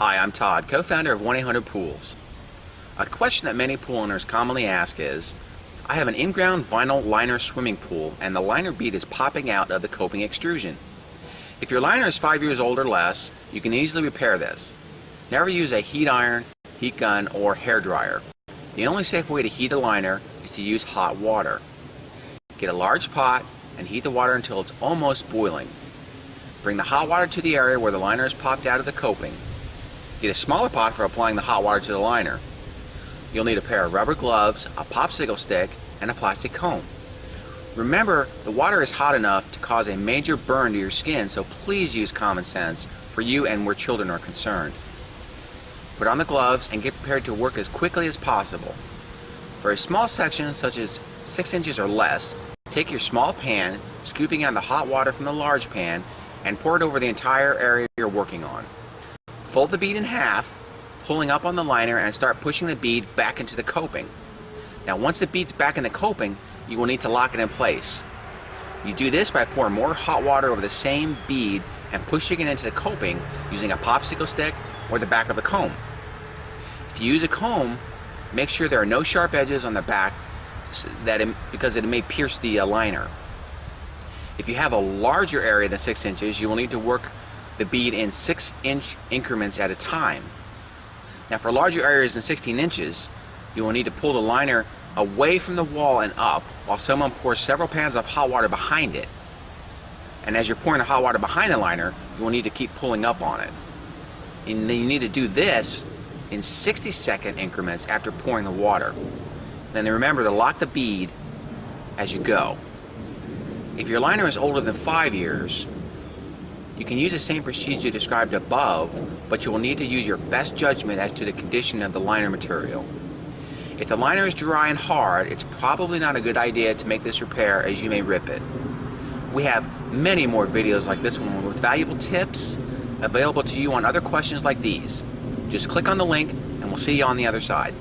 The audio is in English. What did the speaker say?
Hi, I'm Todd, co-founder of 1-800-POOLS. A question that many pool owners commonly ask is, I have an in-ground vinyl liner swimming pool and the liner bead is popping out of the coping extrusion. If your liner is 5 years old or less, you can easily repair this. Never use a heat iron, heat gun, or hair dryer. The only safe way to heat a liner is to use hot water. Get a large pot and heat the water until it's almost boiling. Bring the hot water to the area where the liner is popped out of the coping. Get a smaller pot for applying the hot water to the liner. You'll need a pair of rubber gloves, a popsicle stick, and a plastic comb. Remember, the water is hot enough to cause a major burn to your skin, so please use common sense for you and where children are concerned. Put on the gloves and get prepared to work as quickly as possible. For a small section, such as 6 inches or less, take your small pan, scooping out the hot water from the large pan, and pour it over the entire area you're working on. Fold the bead in half, pulling up on the liner, and start pushing the bead back into the coping. Now once the bead's back in the coping, you will need to lock it in place. You do this by pouring more hot water over the same bead and pushing it into the coping using a popsicle stick or the back of a comb. If you use a comb, make sure there are no sharp edges on the back because it may pierce the liner. If you have a larger area than 6 inches, you will need to work the bead in 6-inch increments at a time. Now for larger areas than 16 inches, you will need to pull the liner away from the wall and up while someone pours several pans of hot water behind it. And as you're pouring the hot water behind the liner, you will need to keep pulling up on it. And you need to do this in 60-second increments after pouring the water. Then remember to lock the bead as you go. If your liner is older than 5 years, you can use the same procedure described above, but you will need to use your best judgment as to the condition of the liner material. If the liner is dry and hard, it's probably not a good idea to make this repair, as you may rip it. We have many more videos like this one with valuable tips available to you on other questions like these. Just click on the link and we'll see you on the other side.